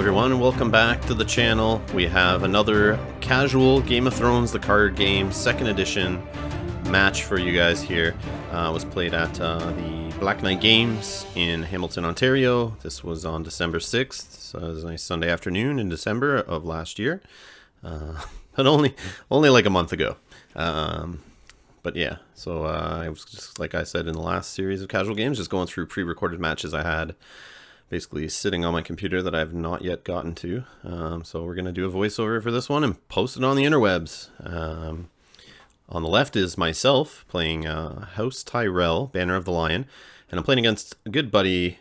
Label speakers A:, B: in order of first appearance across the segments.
A: everyone, and welcome back to the channel. We have another casual Game of Thrones, the card game, 2nd edition match for you guys here. It was played at the Black Knight Games in Hamilton, Ontario. This was on December 6th, so it was a nice Sunday afternoon in December of last year. But only like a month ago. But yeah, so I was just, like I said in the last series of casual games, just going through pre-recorded matches I had basically sitting on my computer that I've not yet gotten to. So we're going to do a voiceover for this one and post it on the interwebs. On the left is myself playing House Tyrell, Banner of the Lion, and I'm playing against a good buddy,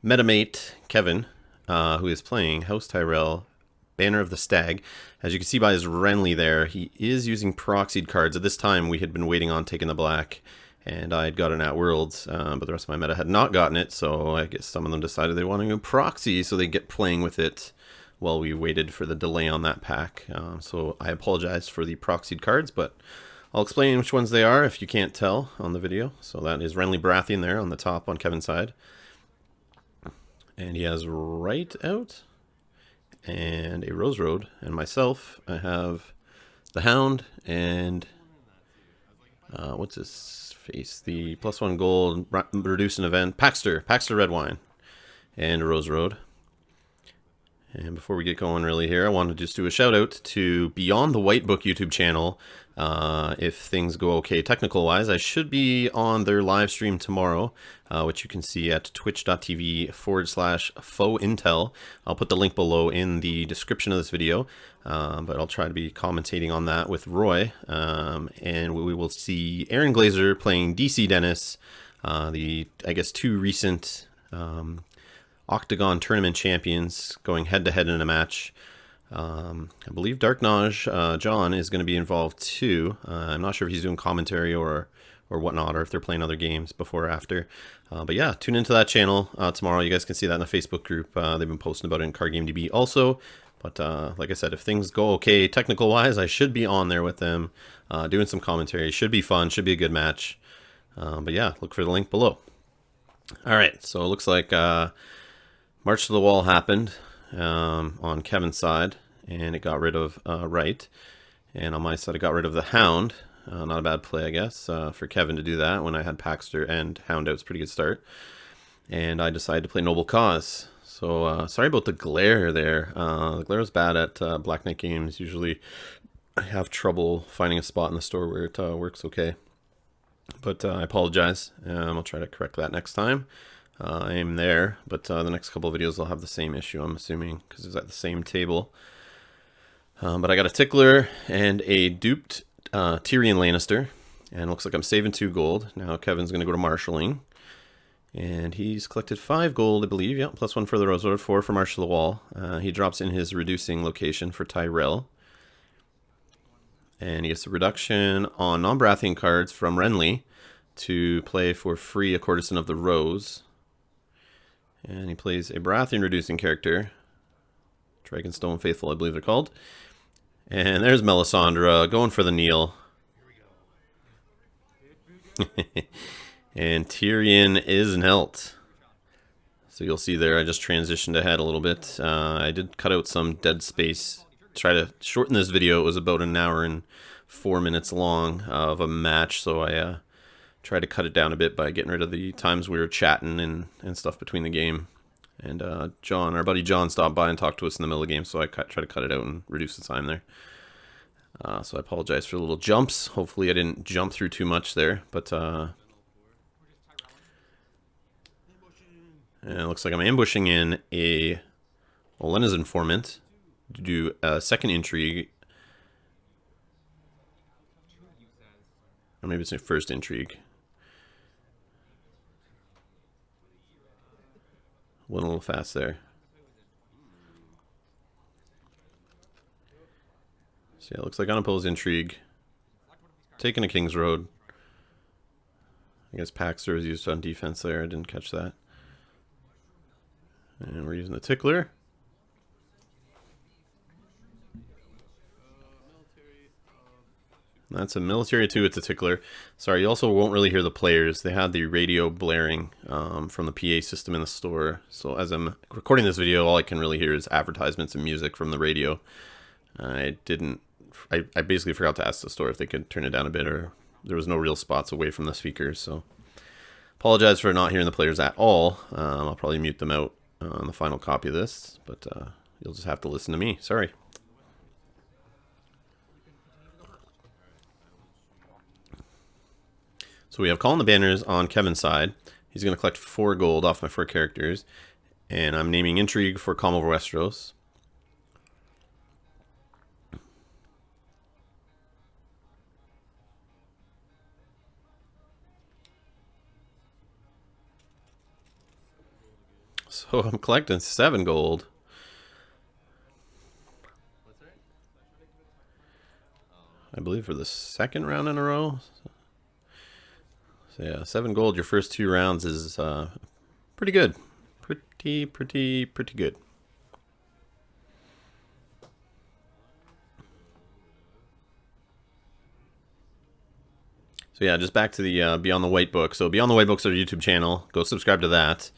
A: metamate Kevin, who is playing House Tyrell, Banner of the Stag. As you can see by his Renly there, he is using proxied cards. At this time, we had been waiting on taking the black, and I had gotten at Worlds, but the rest of my meta had not gotten it, so I guess some of them decided they wanted to proxy, so they get playing with it while we waited for the delay on that pack. So I apologize for the proxied cards, but I'll explain which ones they are if you can't tell on the video. So that is Renly Baratheon there on the top on Kevin's side. And he has Right Out and a Rose Road. And myself, I have the Hound and what's his face? The +1 gold, reduce an event, Paxter Red Wine, and a Rose Road. And before we get going really here, I want to just do a shout out to Beyond the White Book YouTube channel. If things go okay technical wise, I should be on their live stream tomorrow, which you can see at twitch.tv/faux-intel. I'll put the link below in the description of this video, but I'll try to be commentating on that with Roy. And we will see Aaron Glazer playing DC Dennis, I guess 2 recent Octagon tournament champions going head-to-head in a match. I believe Dark Naj, John, is going to be involved too. I'm not sure if he's doing commentary or whatnot, or if they're playing other games before or after. But yeah, tune into that channel tomorrow. You guys can see that in the Facebook group. They've been posting about it in Card Game DB also. But like I said, if things go okay technical-wise, I should be on there with them doing some commentary. Should be fun. Should be a good match. But yeah, look for the link below. All right, so it looks like March to the Wall happened on Kevin's side, and it got rid of Right. And on my side, it got rid of the Hound. Not a bad play, I guess, for Kevin to do that when I had Paxter and Hound out. It's a pretty good start. And I decided to play Noble Cause. So sorry about the glare there. The glare is bad at Black Knight Games. Usually I have trouble finding a spot in the store where it works okay. But I apologize. I'll try to correct that next time. I am there, but the next couple of videos will have the same issue, I'm assuming, because it's at the same table. But I got a Tickler and a duped Tyrion Lannister, and it looks like I'm saving 2 gold. Now Kevin's going to go to marshalling, and he's collected 5 gold, I believe. Yeah, +1 for the Rose Road, 4 for March to the Wall. He drops in his reducing location for Tyrell, and he gets a reduction on non-Baratheon cards from Renly to play for free a Courtesan of the Rose. And he plays a Baratheon reducing character. Dragonstone Faithful, I believe they're called. And there's Melisandre going for the kneel. And Tyrion is knelt. So you'll see there, I just transitioned ahead a little bit. I did cut out some dead space. Try to shorten this video. It was about 1 hour and 4 minutes long of a match. So I try to cut it down a bit by getting rid of the times we were chatting and stuff between the game. And John, our buddy John, stopped by and talked to us in the middle of the game, so I try to cut it out and reduce the time there. So I apologize for the little jumps. Hopefully I didn't jump through too much there, but and it looks like I'm ambushing in a Olenna's Informant to do a 2nd intrigue. Or maybe it's a 1st intrigue. Went a little fast there. So yeah, it looks like unopposed intrigue. Taking a King's Road. I guess Paxter is used on defense there. I didn't catch that. And we're using the Tickler. That's a military 2. It's a tickler. Sorry, you also won't really hear the players. They had the radio blaring from the PA system in the store. So as I'm recording this video, all I can really hear is advertisements and music from the radio. I basically forgot to ask the store if they could turn it down a bit, or there was no real spots away from the speakers. So apologize for not hearing the players at all. I'll probably mute them out on the final copy of this, but you'll just have to listen to me. Sorry. So we have Calling the Banners on Kevin's side. He's going to collect 4 gold off my 4 characters. And I'm naming Intrigue for Calm over Westeros. So I'm collecting 7 gold. I believe for the 2nd round in a row. So yeah, 7 gold your first 2 rounds is pretty good. Pretty good. So yeah, just back to the Beyond the White Book. So Beyond the White Book's our YouTube channel. Go subscribe to that.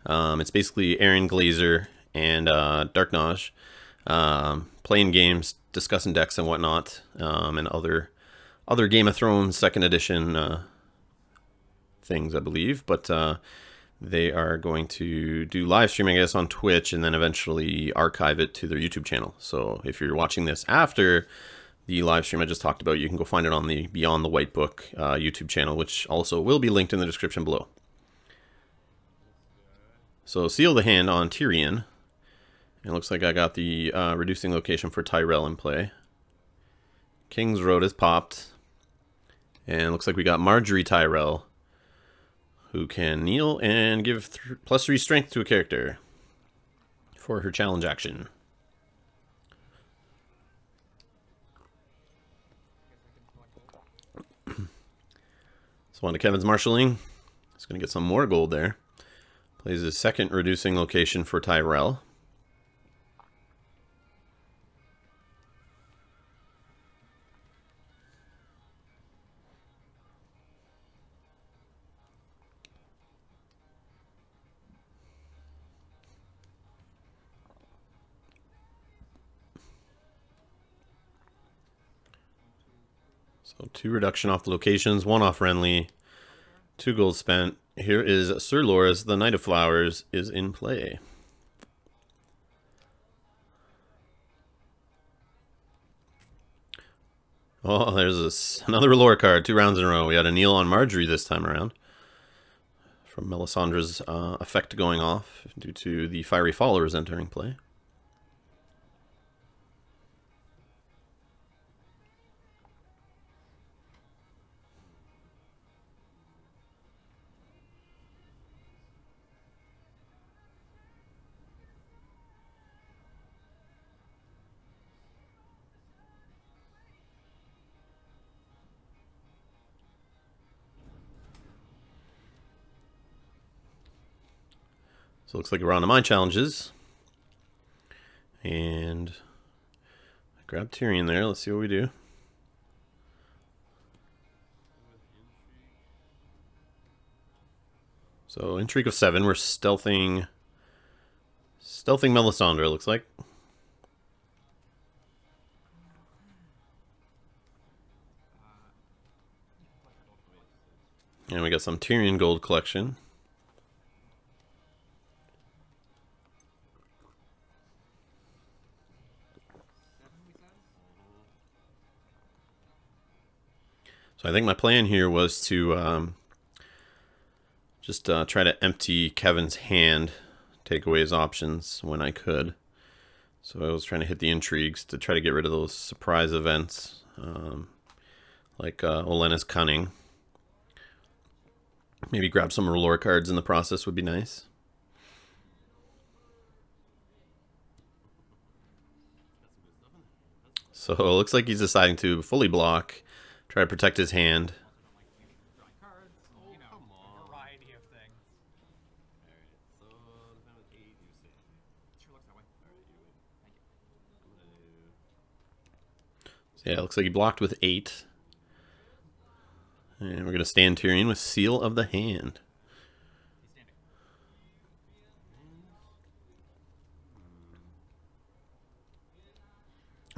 A: It's basically Aaron Glazer and Dark Naj playing games, discussing decks and whatnot, and other Game of Thrones 2nd edition things, I believe. But they are going to do live streaming, I guess, on Twitch, and then eventually archive it to their YouTube channel. So if you're watching this after the live stream I just talked about, you can go find it on the Beyond the White Book YouTube channel, which also will be linked in the description below. So Seal the Hand on Tyrion. It looks like I got the reducing location for Tyrell in play. King's Road is popped. And it looks like we got Marjorie Tyrell, who can kneel and give +3 strength to a character for her challenge action. So on to Kevin's marshalling. He's going to get some more gold there. Plays his 2nd reducing location for Tyrell. So 2 reduction off the locations, 1 off Renly, 2 gold spent. Here is Sir Loras, the Knight of Flowers, is in play. Oh, there's another lore card, 2 rounds in a row. We had a kneel on Marjorie this time around, from Melisandre's effect going off due to the Fiery Followers entering play. So it looks like we're on to my challenges. And I grabbed Tyrion there. Let's see what we do. So Intrigue of 7, we're stealthing Melisandre, it looks like. And we got some Tyrion gold collection. So I think my plan here was to just try to empty Kevin's hand, take away his options when I could. So I was trying to hit the intrigues to try to get rid of those surprise events, like Olenna's Cunning. Maybe grab some lore cards in the process would be nice. So it looks like he's deciding to fully block, try to protect his hand. So yeah, it looks like he blocked with 8. And we're going to stand Tyrion with Seal of the Hand.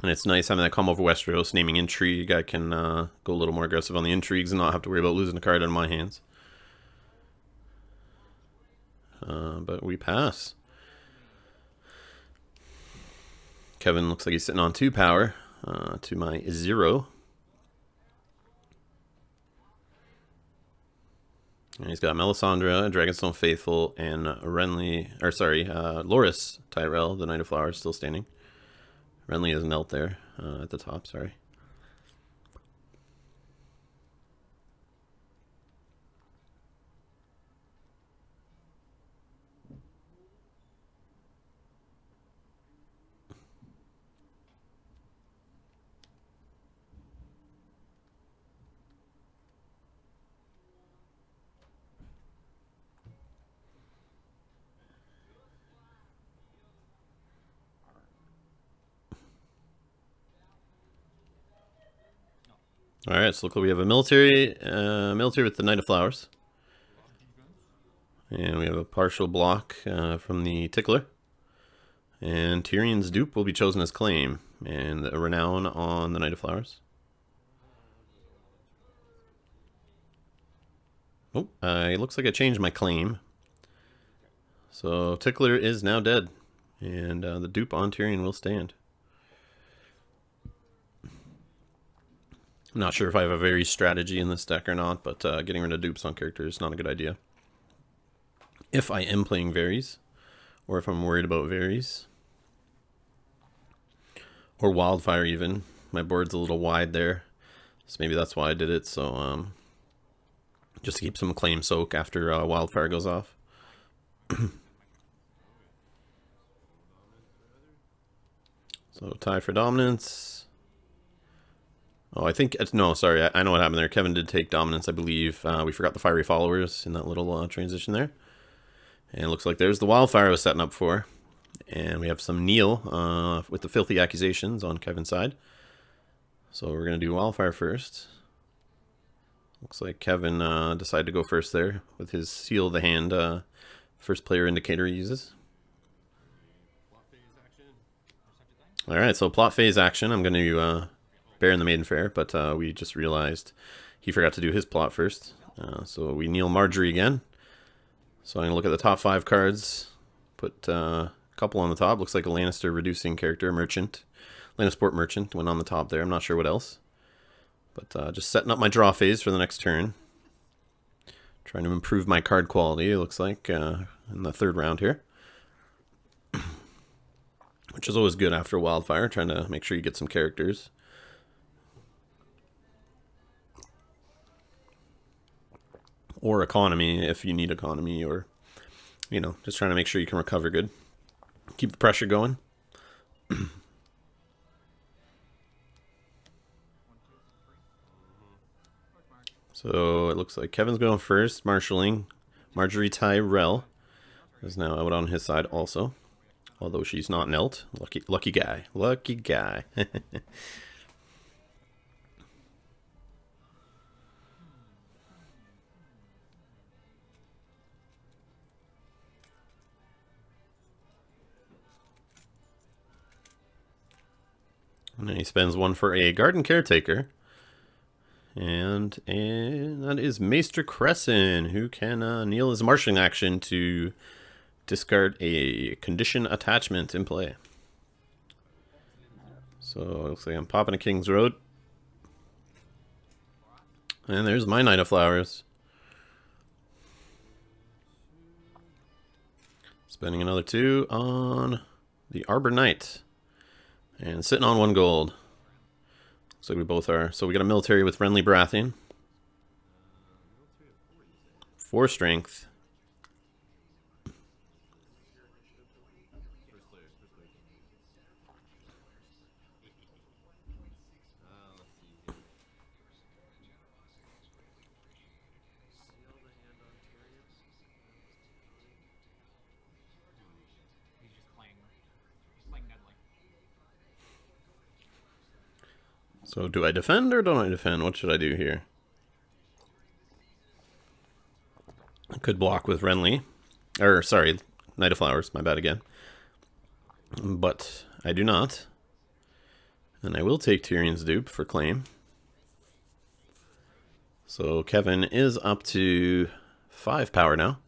A: And it's nice having that come over Westeros, naming Intrigue. I can go a little more aggressive on the intrigues and not have to worry about losing a card out of my hands. But we pass. Kevin looks like he's sitting on 2 power to my 0. And he's got Melisandre, Dragonstone Faithful, and Loras Tyrell, the Knight of Flowers, still standing. Renly is knelt there at the top, sorry. Alright, so look like we have a military with the Knight of Flowers. And we have a partial block from the Tickler. And Tyrion's dupe will be chosen as claim. And a renown on the Knight of Flowers. Oh, it looks like I changed my claim. So Tickler is now dead. And the dupe on Tyrion will stand. I'm not sure if I have a very strategy in this deck or not, but getting rid of dupes on characters is not a good idea. If I am playing Varys, or if I'm worried about Varys, or Wildfire even. My board's a little wide there, so maybe that's why I did it, so just to keep some claim soak after Wildfire goes off. So tie for dominance. Oh, I think it's no. Sorry, I know what happened there. Kevin did take dominance, I believe. We forgot the fiery followers in that little transition there, and it looks like there's the Wildfire I was setting up for. And we have some Neil with the filthy accusations on Kevin's side. So we're gonna do Wildfire first. Looks like Kevin decided to go first there with his Seal of the Hand first player indicator he uses. Alright, so plot phase action. I'm going to Bear in the Maiden Fair, but we just realized he forgot to do his plot first. So we kneel Marjorie again. So I'm going to look at the top 5 cards. Put a couple on the top. Looks like a Lannister reducing character, Merchant. Lannisport Merchant went on the top there. I'm not sure what else. But just setting up my draw phase for the next turn. Trying to improve my card quality, it looks like, in the 3rd round here. Which is always good after Wildfire, trying to make sure you get some characters. Or economy, if you need economy, or, you know, just trying to make sure you can recover good. Keep the pressure going. So it looks like Kevin's going first, marshalling. Marjorie Tyrell is now out on his side also. Although she's not knelt. Lucky guy. Lucky guy. And then he spends 1 for a Garden Caretaker. And that is Maester Crescent, who can kneel his marshalling action to discard a condition attachment in play. So it looks like I'm popping a King's Road. And there's my Knight of Flowers. Spending another 2 on the Arbor Knight. And sitting on 1 gold. So we both are. So we got a military with Renly Baratheon. 4 strength. So do I defend or don't I defend? What should I do here? Could block with Renly. Or, sorry, Knight of Flowers. My bad again. But I do not. And I will take Tyrion's dupe for claim. So Kevin is up to 5 power now.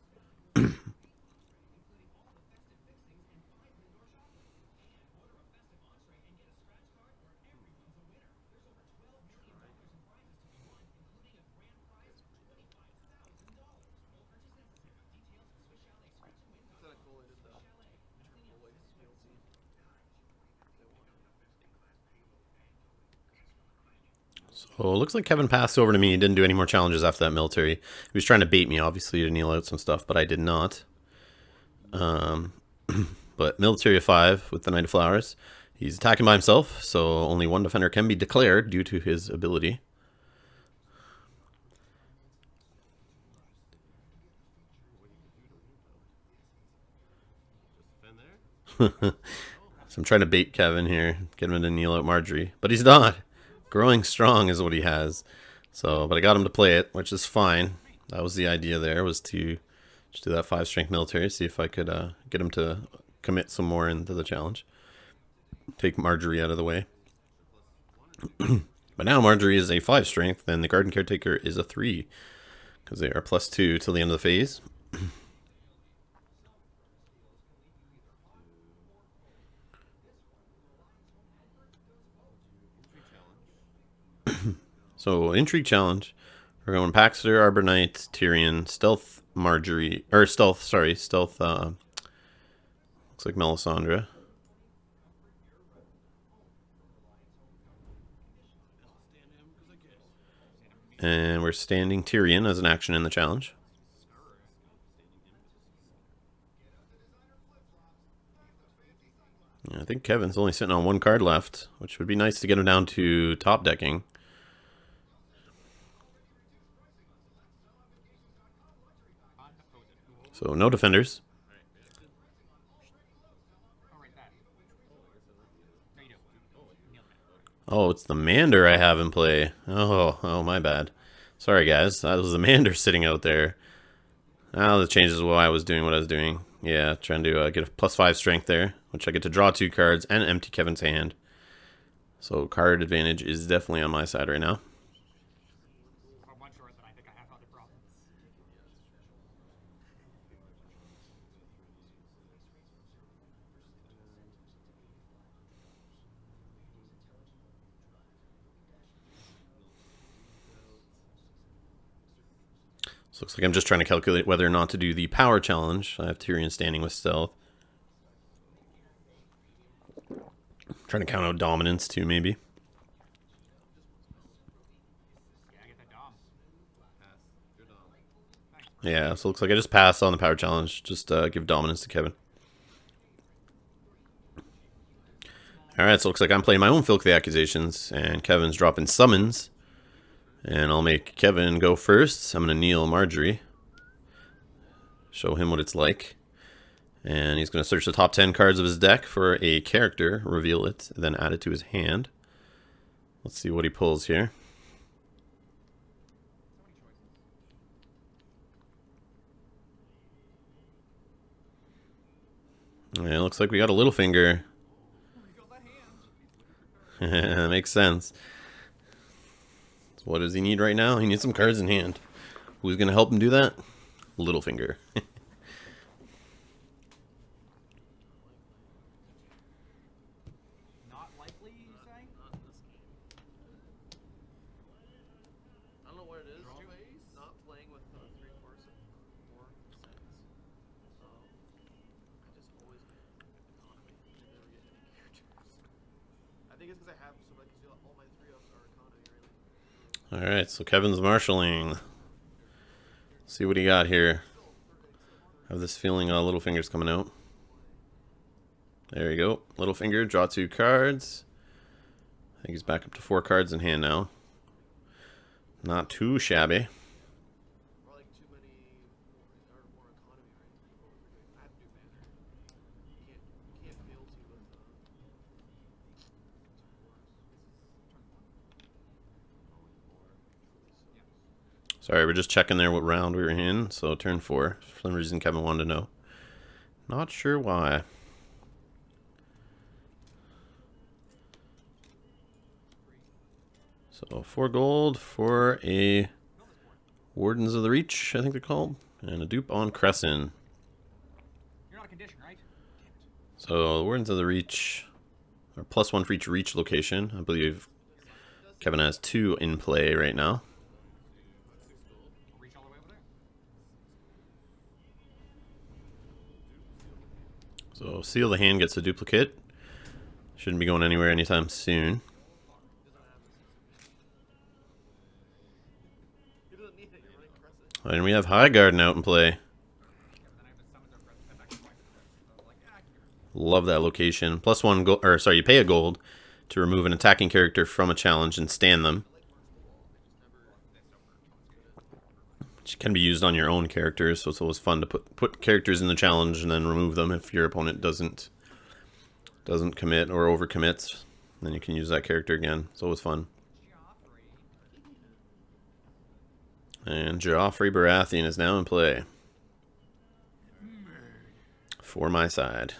A: So it looks like Kevin passed over to me. He didn't do any more challenges after that military. He was trying to bait me, obviously, to kneel out some stuff, but I did not. But military of 5 with the Knight of Flowers. He's attacking by himself, so only one defender can be declared due to his ability. So I'm trying to bait Kevin here, get him to kneel out Marjorie, but he's not. Growing strong is what he has. So, but I got him to play it, which is fine. That was the idea there, was to just do that 5 strength military, see if I could get him to commit some more into the challenge. Take Marjorie out of the way. But now Marjorie is a 5 strength, and the Garden Caretaker is a 3, because they are +2 till the end of the phase. So, Intrigue Challenge. We're going Paxter, Arbor Knight, Tyrion, Stealth Marjorie, or Stealth, sorry, Stealth, looks like Melisandre. And we're standing Tyrion as an action in the challenge. I think Kevin's only sitting on 1 card left, which would be nice to get him down to top decking. So no defenders. Oh, it's the Mander I have in play. Oh, my bad. Sorry, guys. That was the Mander sitting out there. Now that changes why I was doing what I was doing. Yeah, trying to get a +5 strength there, which I get to draw 2 cards and empty Kevin's hand. So card advantage is definitely on my side right now. So looks like I'm just trying to calculate whether or not to do the power challenge. I have Tyrion standing with stealth. Trying to count out dominance too, maybe. Yeah, so it looks like I just passed on the power challenge. Just give dominance to Kevin. Alright, so it looks like I'm playing my own Filthy Accusations, and Kevin's dropping summons. And I'll make Kevin go first. I'm going to kneel Marjorie. Show him what it's like. And he's going to search the top 10 cards of his deck for a character, reveal it, then add it to his hand. Let's see what he pulls here. And it looks like we got a Littlefinger. Makes sense. So what does he need right now? He needs some cards in hand. Who's going to help him do that? Littlefinger.
B: Not likely, you say? I don't know what it is. Not playing with 3/4 or 4 seconds. I just always get economy. I never get any characters. I think it's because I have so like all my 3-ups are economy, really.
A: Alright, so Kevin's marshalling. See what he got here. I have this feeling Littlefinger's coming out. There you go. Littlefinger, draw 2 cards. I think he's back up to 4 cards in hand now. Not too shabby. Sorry, we're just checking there what round we were in. So turn 4. For some reason, Kevin wanted to know. Not sure why. So 4 gold for a Wardens of the Reach, I think they're called, and a dupe on Crescent.
B: You're not a condition, right?
A: So the Wardens of the Reach are +1 for each reach location. I believe Kevin has 2 in play right now.
B: Reach all the way over there.
A: So Seal the Hand gets a duplicate. Shouldn't be going anywhere anytime soon. And we have High Garden out in play. Love that location. +1 gold, or sorry, you pay a gold to remove an attacking character from a challenge and stand them, which can be used on your own characters. So it's always fun to put characters in the challenge and then remove them if your opponent doesn't commit or overcommits. Then you can use that character again. It's always fun. And Joffrey Baratheon is now in play for my side.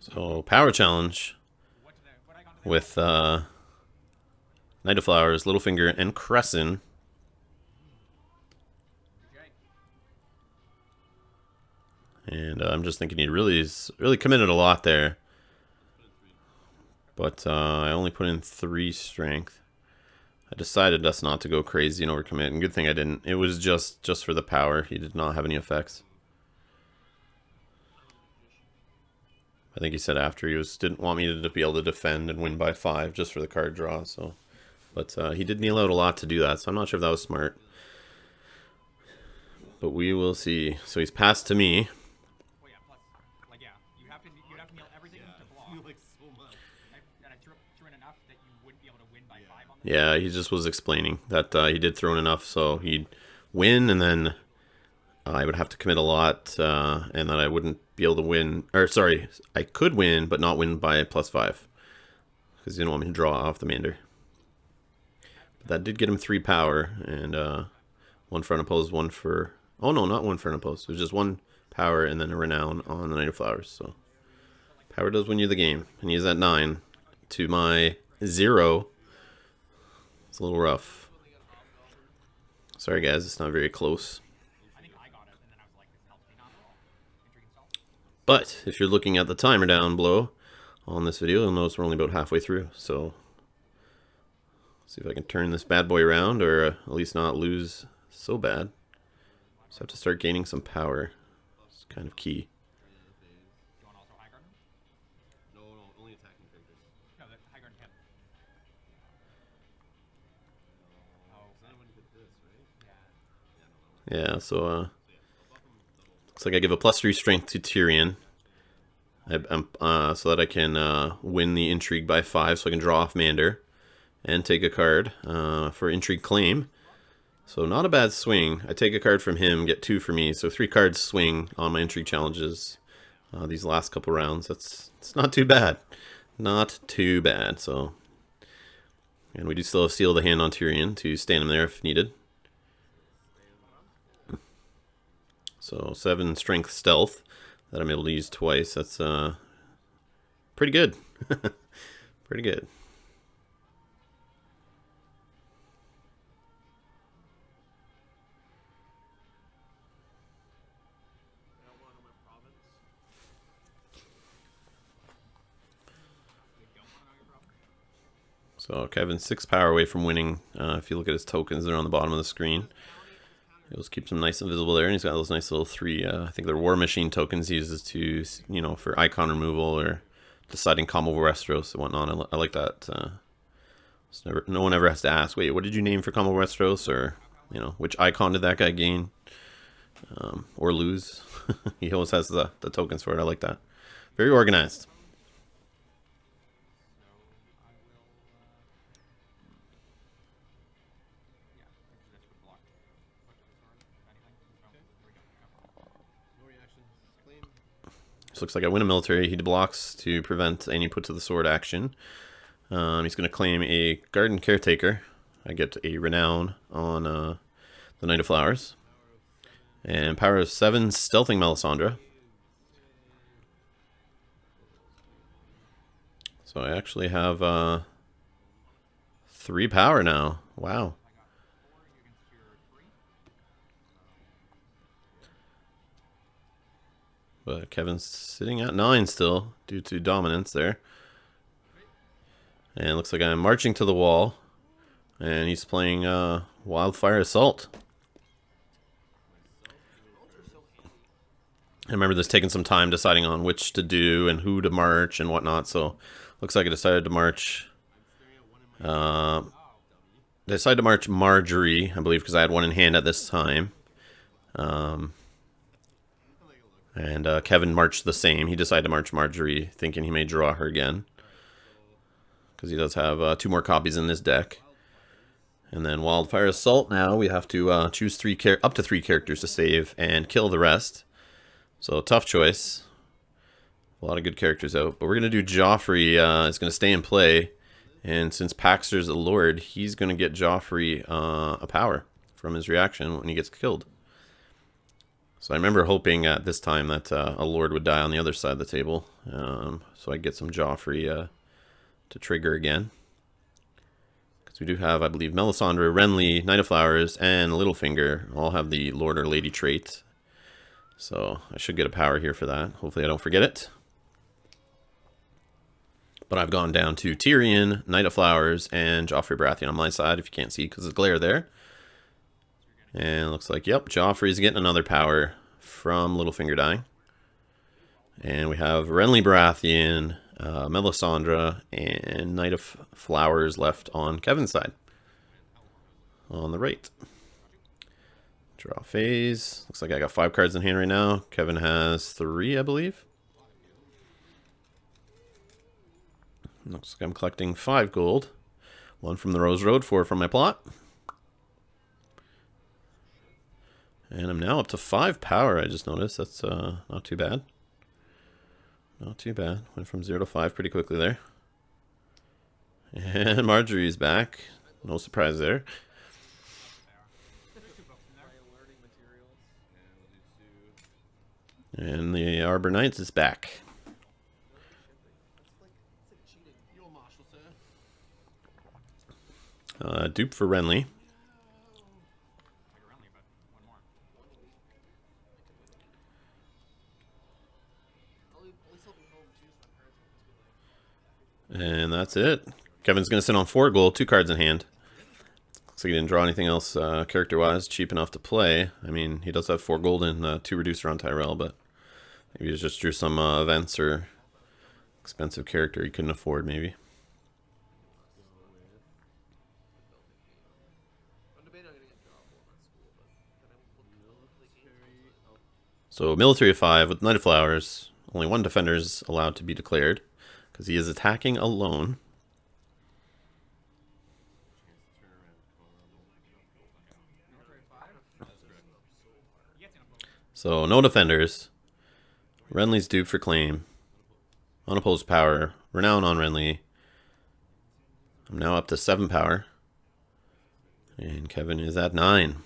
A: So power challenge with Knight of Flowers, Littlefinger, and Crescent. And I'm just thinking he really committed a lot there. But I only put in 3 strength. I decided just not to go crazy and overcommit. And good thing I didn't. It was just for the power. He did not have any effects. I think he said after he didn't want me to be able to defend and win by 5 just for the card draw. So, but he did kneel out a lot to do that. So I'm not sure if that was smart. But we will see. So he's passed to me. Yeah, he just was explaining that he did throw in enough, so he'd win, and then I would have to commit a lot, and then I wouldn't be able to win. Or, sorry, I could win, but not win by +5. Because he didn't want me to draw off the Mander. But that did get him 3 power, and 1 for unopposed, 1 for... Oh, no, not 1 for unopposed. It was just 1 power and then a Renown on the Knight of Flowers. So, power does win you the game. And he's at 9 to my 0. It's a little rough. Sorry, guys, it's not very close. But if you're looking at the timer down below on this video, you'll notice we're only about halfway through. So, see if I can turn this bad boy around, or at least not lose so bad. Just have to start gaining some power. It's kind of key. Yeah, so looks like I give a +3 strength to Tyrion, so that I can win the intrigue by 5, so I can draw off Mander and take a card for intrigue claim. So not a bad swing. I take a card from him, get 2 for me, so 3 cards swing on my intrigue challenges these last couple rounds. It's not too bad, not too bad. So, and we do still have Seal the Hand on Tyrion to stand him there if needed. So 7 strength stealth that I'm able to use twice. That's pretty good. Pretty good. So Kevin's 6 power away from winning. If you look at his tokens, they're on the bottom of the screen. It just keeps him nice and visible there, and he's got those nice little 3, I think they're War Machine tokens he uses to, you know, for icon removal or deciding combo Westeros and whatnot. I like that. No one ever has to ask, wait, what did you name for combo Westeros, or, you know, which icon did that guy gain or lose? He always has the tokens for it. I like that. Very organized. Looks like I win a military. He blocks to prevent any put to the sword action. He's going to claim a garden caretaker. I get a renown on the Knight of Flowers. And power of 7, stealthing Melisandre. So I actually have 3 power now. Wow. But Kevin's sitting at 9 still due to dominance there. And it looks like I'm marching to the wall. And he's playing Wildfire Assault. I remember this taking some time deciding on which to do and who to march and whatnot. So looks like I decided to march. Marjorie, I believe, because I had one in hand at this time. And Kevin marched the same. He decided to march Marjorie, thinking he may draw her again. Because he does have 2 more copies in this deck. And then Wildfire Assault now, we have to choose up to 3 characters to save and kill the rest. So, tough choice. A lot of good characters out. But we're going to do Joffrey is going to stay in play. And since Paxter's a lord, he's going to get Joffrey a power from his reaction when he gets killed. So I remember hoping at this time that a lord would die on the other side of the table. So I get some Joffrey to trigger again. Because we do have, I believe, Melisandre, Renly, Knight of Flowers, and Littlefinger all have the lord or lady trait. So I should get a power here for that. Hopefully I don't forget it. But I've gone down to Tyrion, Knight of Flowers, and Joffrey Baratheon on my side, if you can't see because there's glare there. And it looks like, yep, Joffrey's getting another power from Littlefinger dying. And we have Renly Baratheon, Melisandre, and Knight of Flowers left on Kevin's side. On the right. Draw phase. Looks like I got 5 cards in hand right now. Kevin has 3, I believe. Looks like I'm collecting 5 gold. 1 from the Rose Road, 4 from my plot. And I'm now up to 5 power, I just noticed. That's not too bad. Not too bad. Went from 0 to 5 pretty quickly there. And Marjorie's back. No surprise there. And the Arbor Knights is back. Dupe for Renly. And that's it. Kevin's going to sit on 4 gold, 2 cards in hand. Looks like he didn't draw anything else character-wise cheap enough to play. I mean, he does have 4 gold and 2 reducer on Tyrell, but maybe he just drew some events or expensive character he couldn't afford, maybe. So, military of 5 with Knight of Flowers. Only 1 defender is allowed to be declared because he is attacking alone. So, no defenders. Renly's duped for claim. Unopposed power. Renown on Renly. I'm now up to 7 power. And Kevin is at 9.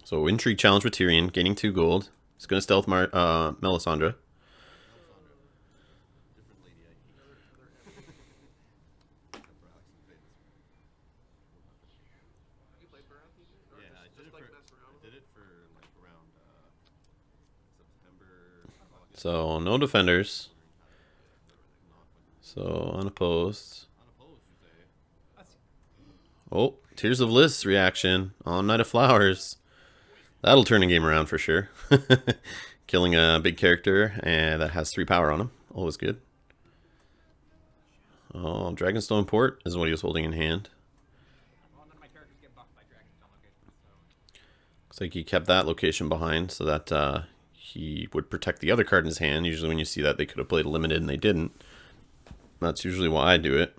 A: So, Intrigue challenge with Tyrion, gaining 2 gold. He's going to stealth Melisandre. So, no defenders. So, unopposed. Oh, Tears of Lys reaction on Knight of Flowers. That'll turn the game around for sure. Killing a big character and that has 3 power on him. Always good. Oh, Dragonstone Port is what he was holding in hand. Looks like he kept that location behind so that he would protect the other card in his hand. Usually when you see that, they could have played a limited and they didn't. That's usually why I do it.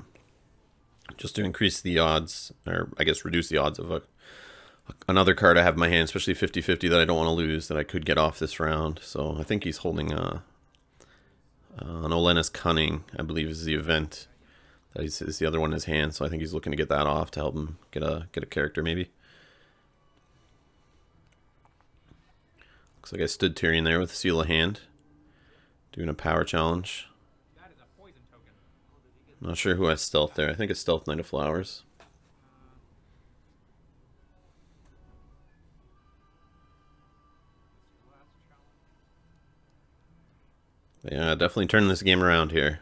A: just to increase the odds, or I guess reduce the odds of another card I have in my hand, especially 50-50 that I don't want to lose, that I could get off this round. So I think he's holding an Olenna's Cunning, I believe is the event. That is the other one in his hand, so I think he's looking to get that off to help him get a character maybe. Looks like I stood Tyrion there with Seal of Hand, doing a power challenge. Not sure who has stealth there. I think it's stealth Knight of Flowers. But yeah, definitely turning this game around here.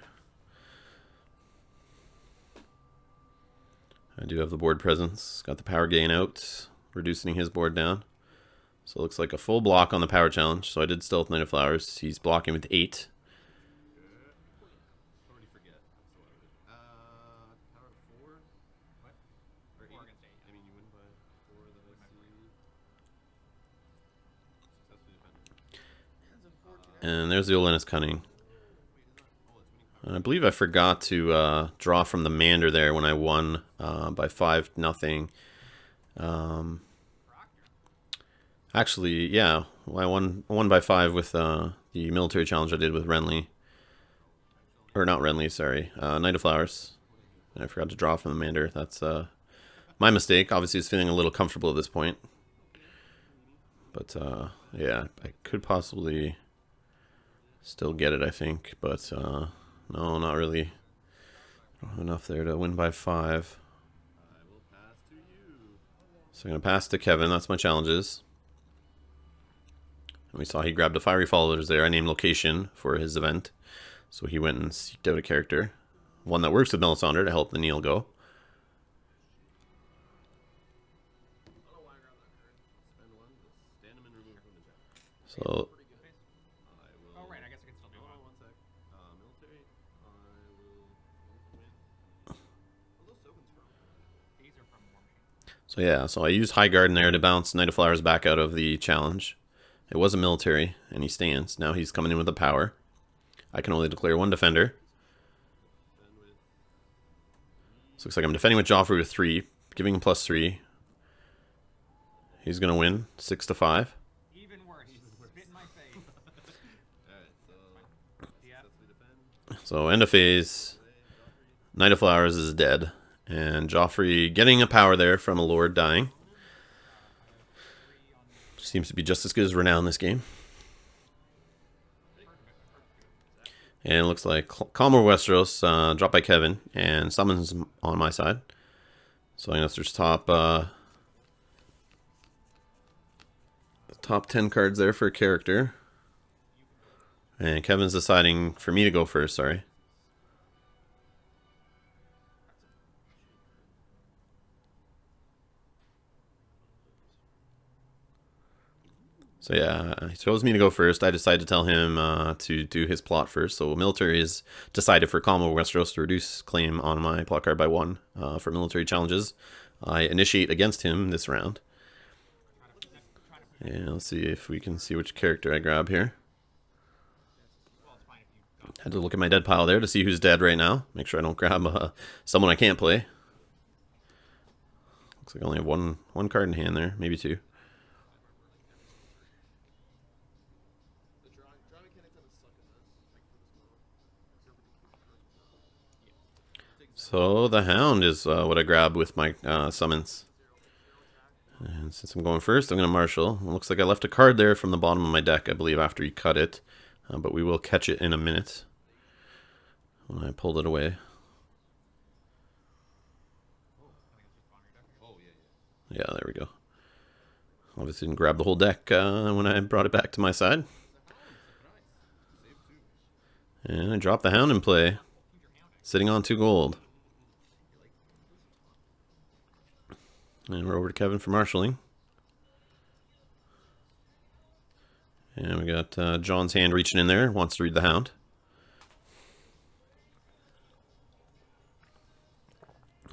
A: I do have the board presence. Got the power gain out, reducing his board down. So it looks like a full block on the power challenge. So I did stealth Knight of Flowers. He's blocking with 8. And there's the Olenna's Cunning. I believe I forgot to draw from the Mander there when I won by 5-0. Actually, yeah, I won by 5 with the military challenge I did with Renly. Or not Renly, sorry. Knight of Flowers. And I forgot to draw from the Mander. That's my mistake. Obviously, it's feeling a little comfortable at this point. But, yeah, I could possibly still get it, I think. But, no, not really. I don't have enough there to win by 5. So I'm going to pass to Kevin. That's my challenges. And we saw he grabbed a Fiery Followers there. I named location for his event. So he went and seeked out a character. One that works with Melisandre to help the Neil go. So... So yeah, so I used High Guard in there to bounce Knight of Flowers back out of the challenge. It was a military, and he stands. Now he's coming in with a power. I can only declare 1 defender. So looks like I'm defending with Joffrey with 3, giving him +3. He's going to win 6-5.
C: Even worse. Spit in my face.
A: So end of phase. Knight of Flowers is dead. And Joffrey getting a power there from a Lord dying. Seems to be just as good as Renown in this game. And it looks like Calm Over Westeros dropped by Kevin and summons on my side. So I guess there's top 10 cards there for a character. And Kevin's deciding for me to go first, sorry. So yeah, he chose me to go first. I decided to tell him to do his plot first. So military is decided for Calm Over Westeros to reduce claim on my plot card by 1 for military challenges. I initiate against him this round. And let's see if we can see which character I grab here. Had to look at my dead pile there to see who's dead right now. Make sure I don't grab someone I can't play. Looks like I only have one card in hand there, maybe 2. So the Hound is what I grab with my summons. And since I'm going first, I'm going to Marshal. It looks like I left a card there from the bottom of my deck, I believe, after he cut it. But we will catch it in a minute when I pulled it away. Yeah, there we go. Obviously didn't grab the whole deck when I brought it back to my side. And I dropped the Hound in play, sitting on 2 gold. And we're over to Kevin for marshalling. And we got John's hand reaching in there, wants to read the Hound.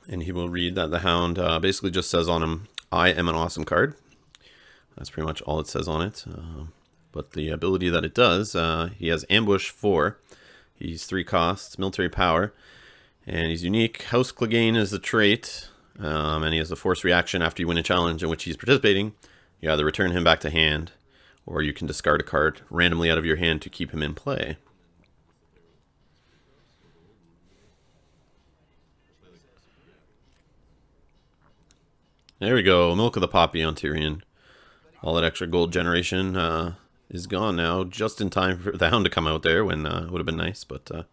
A: And he will read that the Hound basically just says on him, I am an awesome card. That's pretty much all it says on it. But the ability that it does, he has Ambush 4. He's 3 costs, military power. And he's unique. House Clegane is the trait, and he has a force reaction after you win a challenge in which he's participating. You either return him back to hand, or you can discard a card randomly out of your hand to keep him in play. There we go. Milk of the Poppy on Tyrion. All that extra gold generation is gone now, just in time for the Hound to come out there when it would have been nice, but I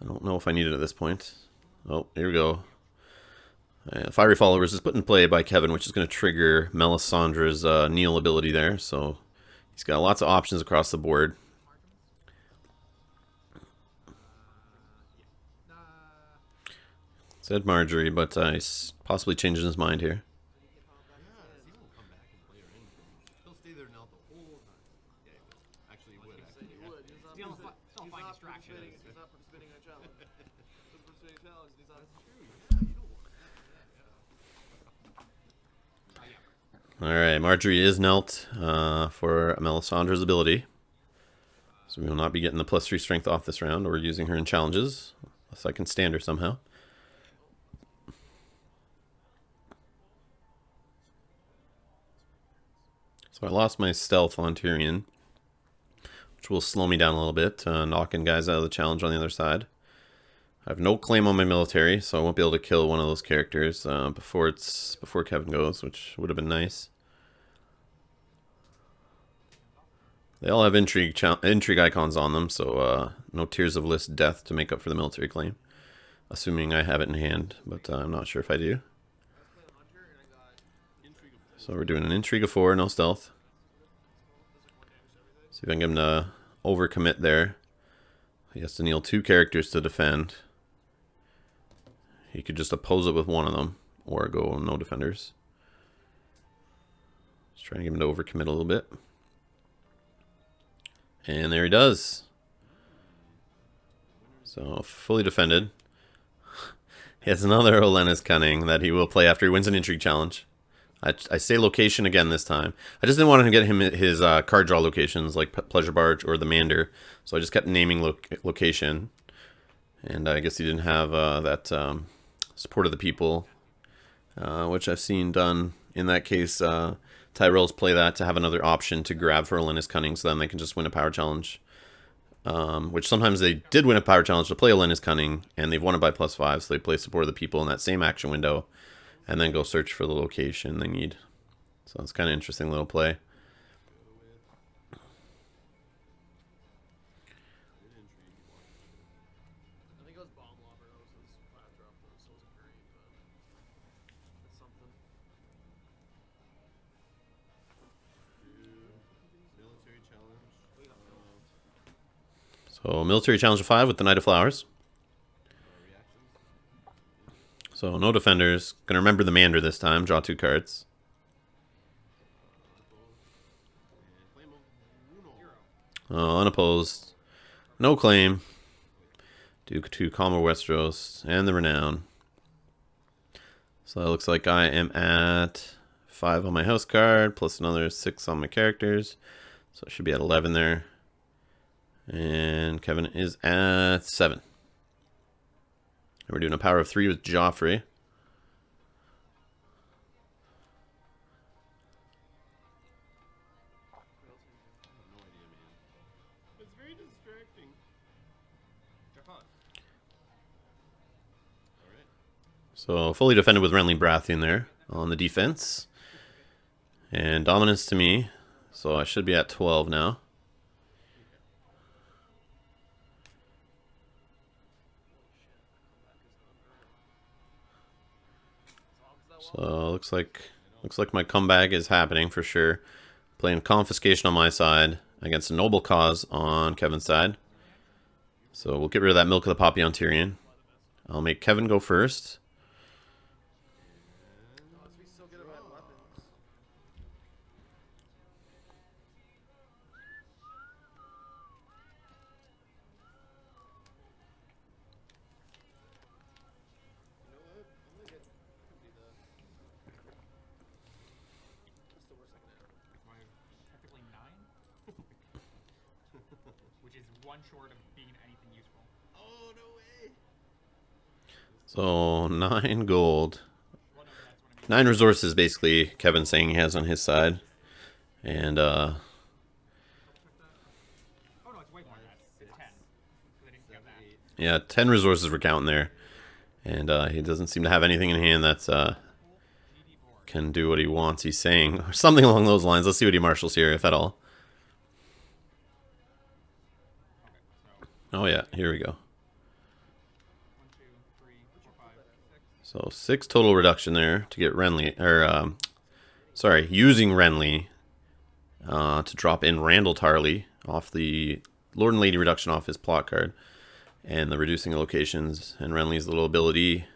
A: don't know if I need it at this point. Oh, here we go. Fiery Followers is put in play by Kevin, which is going to trigger Melisandre's kneel ability there, so he's got lots of options across the board. Said Marjorie, but he's possibly changing his mind here.
B: He'll stay there now the whole time. Yeah, he will. Actually, he would. He would.
C: Still find distraction.
B: He's not participating in a challenge. He's participating in a challenge. He's not. Yeah, you don't want that.
A: Alright, Marjorie is knelt for Melisandre's ability. So we will not be getting the +3 strength off this round or using her in challenges. Unless I can stand her somehow. So I lost my stealth on Tyrion, which will slow me down a little bit, knocking guys out of the challenge on the other side. I have no claim on my military, so I won't be able to kill one of those characters before Kevin goes, which would have been nice. They all have intrigue icons on them, so no Tears of List death to make up for the military claim. Assuming I have it in hand, but I'm not sure if I do. So we're doing an intrigue of 4, no stealth. See if I can get him to overcommit there. He has to kneel 2 characters to defend. He could just oppose it with one of them, or go no defenders. Just trying to get him to overcommit a little bit. And there he does. So fully defended. He has another Olenna's Cunning that he will play after he wins an intrigue challenge. I say location again this time. I just didn't want to get him his card draw locations like Pleasure Barge or the Mander, so I just kept naming location. And I guess he didn't have that support of the people, which I've seen done. In that case, Tyrell's play that to have another option to grab for Olenna's Cunning, so then they can just win a power challenge. Which sometimes they did win a power challenge to play Olenna's Cunning, and they've won it by +5, so they play support of the people in that same action window. And then go search for the location they need. So it's kind of interesting little play.
B: I think it was Bomb Lobber. That was his flat drop, though, so it wasn't great, but it's something. Military challenge.
A: So military challenge of 5 with the Knight of Flowers. So no defenders. Gonna remember the Mander this time. Draw 2 cards. Oh, unopposed. No claim. Duke 2 Calmer Westeros and the Renown. So it looks like I am at 5 on my house card, plus another 6 on my characters. So I should be at 11 there. And Kevin is at 7. We're doing a power of 3 with Joffrey.
B: It's very distracting.
A: So fully defended with Renly Baratheon there on the defense. And dominance to me. So I should be at 12 now. So looks like my comeback is happening for sure. Playing confiscation on my side against a noble cause on Kevin's side. So we'll get rid of that Milk of the Poppy on Tyrion. I'll make Kevin go first.
C: Technically 9? Which is 1 short of being anything useful.
B: Oh, no way.
A: So 9 gold. 9 resources, basically, Kevin's saying he has on his side. And,
C: Oh no, it's way more than that. It's 10. 'Cause I didn't count that.
A: yeah, 10 resources we're counting there. And he doesn't seem to have anything in hand that's can do what he wants, he's saying. Or something along those lines. Let's see what he marshals here, if at all. Oh yeah, here we go.
C: 1, 2, 3, 4, 5, 6.
A: So 6 total reduction there to get Renly, or sorry, using Renly to drop in Randall Tarley off the Lord and Lady reduction off his plot card, and the reducing locations and Renly's little ability.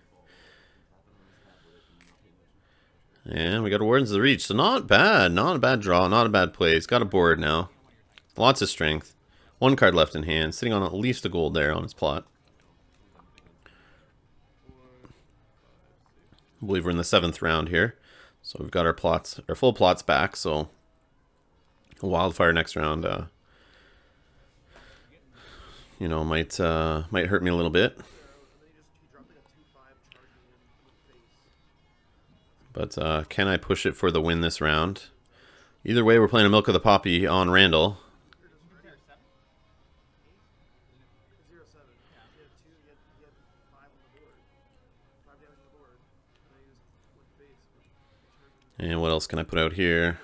A: And we got a Wardens of the Reach, so not bad, not a bad draw, not a bad play. He's got a board now, lots of strength. 1 card left in hand, sitting on at least a gold there on his plot. I believe we're in the 7th round here, so we've got our plots, our full plots back. So Wildfire next round, you know, might hurt me a little bit. But can I push it for the win this round? Either way, we're playing a Milk of the Poppy on Randall. And what else can I put out here?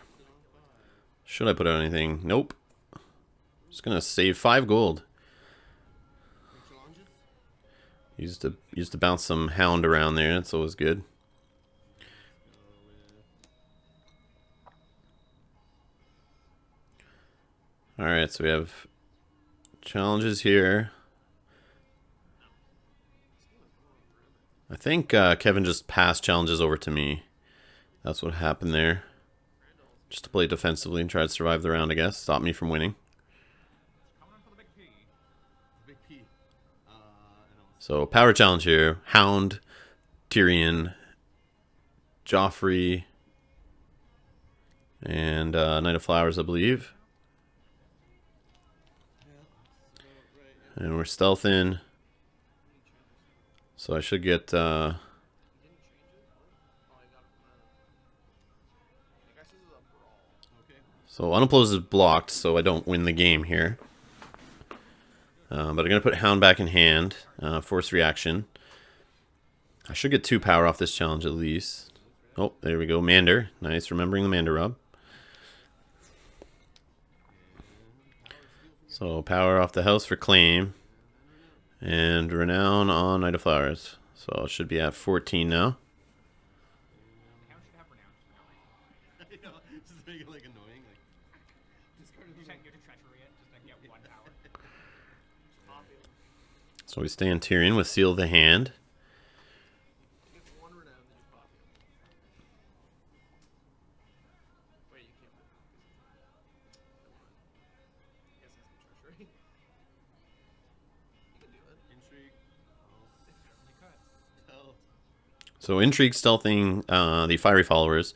A: Should I put out anything? Nope. Just gonna save 5 gold. Used to bounce some Hound around there. That's always good. All right, so we have challenges here. I think Kevin just passed challenges over to me. That's what happened there. Just to play defensively and try to survive the round, I guess. Stop me from winning. So, power challenge here. Hound, Tyrion, Joffrey, and Knight of Flowers, I believe. And we're stealthing. So I should get... So unopposed is blocked, so I don't win the game here. But I'm going to put Hound back in hand. Force reaction. I should get 2 power off this challenge at least. Oh, there we go. Mander. Nice, remembering the Mander rub. So power off the house for claim. And Renown on Knight of Flowers. So it should be at 14 now. So we stay in Tyrion with Seal of the Hand. So Intrigue stealthing the Fiery Followers.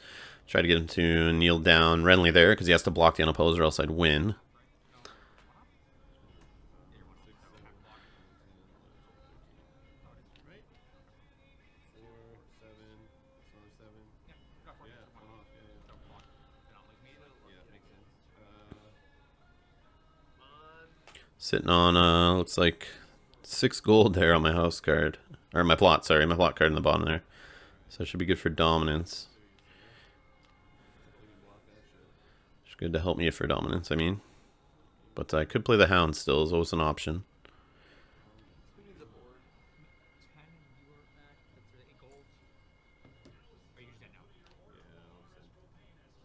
A: Try to get him to kneel down Renly there because he has to block the unopposed or else I'd win. Sitting on, looks like 6 gold there on my house card. Or my plot, sorry, my plot card in the bottom there. So it should be good for dominance. It's good to help me for dominance, I mean. But I could play the Hound still, is always an option.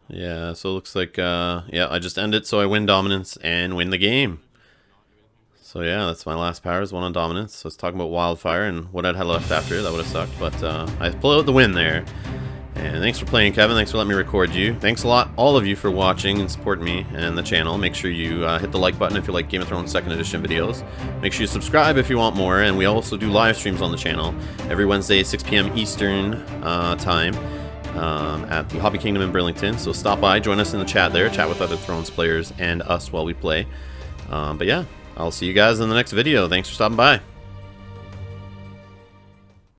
A: Yeah, so it looks like, yeah, I just end it so I win dominance and win the game. So yeah, that's my last power, is 1 on dominance. So let's talk about Wildfire and what I'd had left after. That would have sucked, but I pulled out the win there. And thanks for playing, Kevin. Thanks for letting me record you. Thanks a lot, all of you, for watching and supporting me and the channel. Make sure you hit the like button if you like Game of Thrones 2nd Edition videos. Make sure you subscribe if you want more. And we also do live streams on the channel every Wednesday, 6 p.m. Eastern time at the Hobby Kingdom in Burlington. So stop by, join us in the chat there, chat with other Thrones players and us while we play. But yeah, I'll see you guys in the next video. Thanks for stopping by.